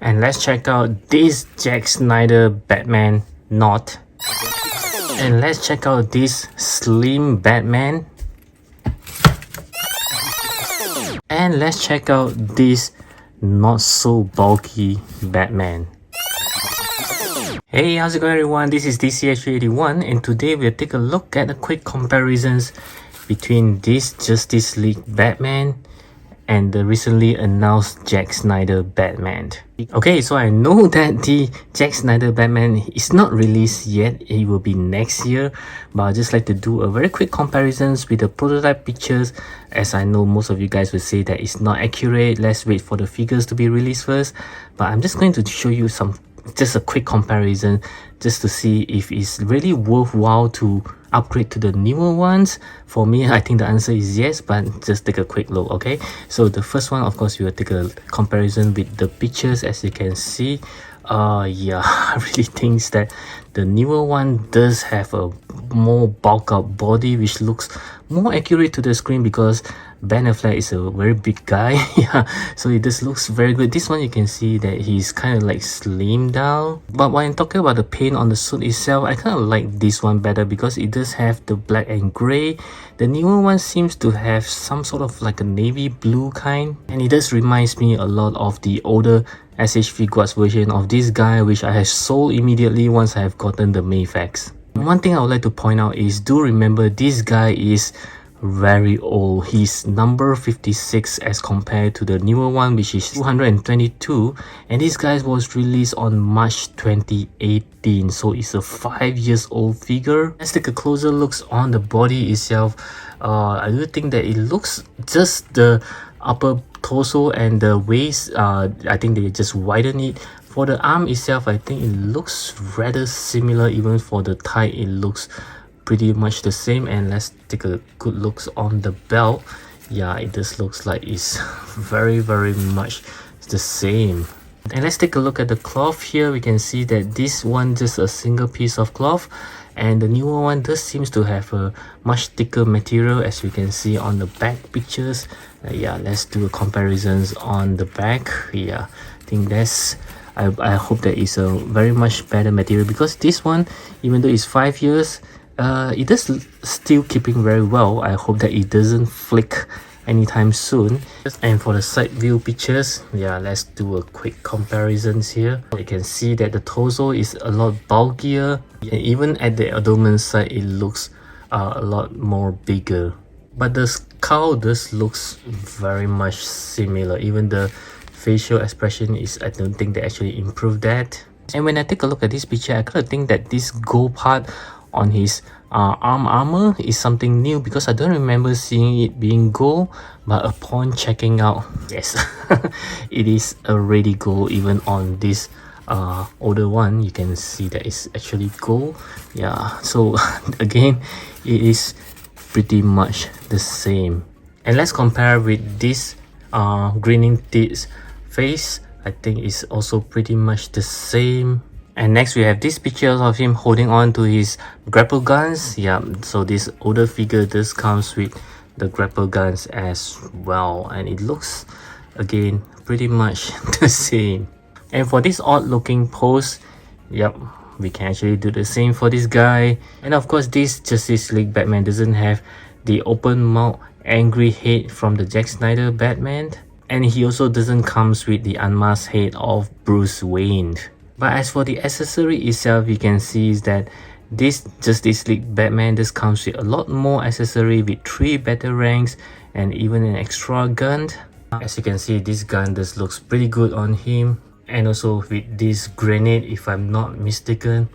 And let's check out this Zack Snyder Batman knot. And let's check out this slim Batman. And let's check out this not so bulky Batman. Hey, how's it going everyone? This is DCH81 and today we'll take a look at a quick comparisons between this Justice League Batman and the recently announced Zack Snyder Batman. Okay, so I know that the Zack Snyder Batman is not released yet, it will be next year, but I'd just like to do a very quick comparisons with the prototype pictures, as I know most of you guys will say that it's not accurate, let's wait for the figures to be released first, but I'm just going to show you just a quick comparison just to see if it's really worthwhile to upgrade to the newer ones. For me, I think the answer is yes, but just take a quick look. Okay, so the first one, of course, we will take a comparison with the pictures. As you can see, yeah, I really think that the newer one does have a more bulk up body, which looks more accurate to the screen because Ben Affleck is a very big guy. Yeah, so it just looks very good. This one you can see that he's kind of like slimmed down, but when talking about the paint on the suit itself, I kind of like this one better because it does have the black and gray. The newer one seems to have some sort of like a navy blue kind, and it does reminds me a lot of the older SH Figuarts version of this guy, which I have sold immediately once I have gotten the Mafex. One thing I would like to point out is, do remember this guy is very old. He's number 56 as compared to the newer one, which is 222, and this guy was released on March 2018, so it's a 5 years old figure. Let's take a closer look on the body itself. I do think that it looks just the upper torso and the waist, I think they just widen it. For the arm itself, I think it looks rather similar. Even for the tie, it looks pretty much the same. And let's take a good look on the belt. Yeah, it just looks like it's very much the same. And let's take a look at the cloth here. We can see that this one just a single piece of cloth, and the newer one does seems to have a much thicker material, as you can see on the back pictures. Yeah, let's do a comparisons on the back. Yeah, I think that's I hope that it's a very much better material, because this one, even though it's 5 years, it does still keeping very well. I hope that it doesn't flick anytime soon. And for the side view pictures, yeah, let's do a quick comparisons here. You can see that the torso is a lot bulkier, and even at the abdomen side it looks a lot more bigger, but the skull does looks very much similar. Even the facial expression is, I don't think they actually improved that. And when I take a look at this picture, I kind of think that this gold part on his arm armor is something new, because I don't remember seeing it being gold, but upon checking out, yes, it is already gold. Even on this older one, you can see that it's actually gold. Yeah, so again, it is pretty much the same. And let's compare with this grinning teeth face. I think it's also pretty much the same. And next we have this picture of him holding on to his grapple guns. Yeah, so this older figure does comes with the grapple guns as well, and it looks again pretty much the same. And for this odd looking pose, yep, we can actually do the same for this guy. And of course, this Justice League Batman doesn't have the open mouth angry head from the Zack Snyder Batman, and he also doesn't comes with the unmasked head of Bruce Wayne. But as for the accessory itself, you can see is that this Justice League Batman just comes with a lot more accessory, with 3 battle ranks and even an extra gun. As you can see, this gun just looks pretty good on him, and also with this grenade, if I'm not mistaken,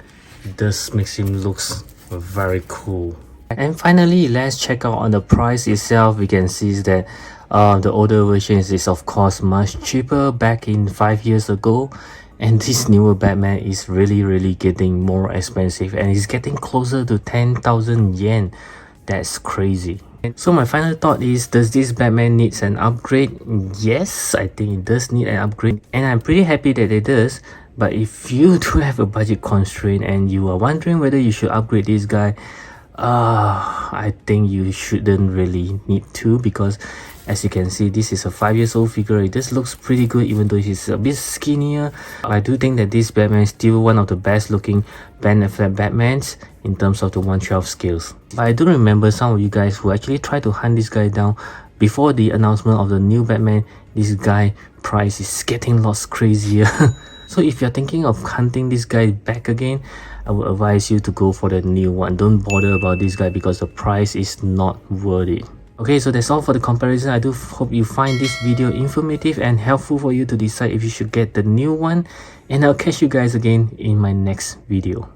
this makes him looks very cool. And finally, let's check out on the price itself. We can see is that the older versions is of course much cheaper back in 5 years ago, and this newer Batman is really getting more expensive, and it's getting closer to 10,000 yen. That's crazy. So my final thought is, does this Batman needs an upgrade? Yes, I think it does need an upgrade, and I'm pretty happy that it does. But if you do have a budget constraint and you are wondering whether you should upgrade this guy, I think you shouldn't really need to, because As you can see, this is a 5-year-old figure. It just looks pretty good even though he's a bit skinnier. I do think that this Batman is still one of the best looking Ben Affleck Batmans in terms of the 1/12 scales. But I do remember some of you guys who actually tried to hunt this guy down before the announcement of the new Batman. This guy price is getting lots crazier. So if you're thinking of hunting this guy back again, I would advise you to go for the new one. Don't bother about this guy because the price is not worth it. Okay, so that's all for the comparison. I do hope you find this video informative and helpful for you to decide if you should get the new one. And I'll catch you guys again in my next video.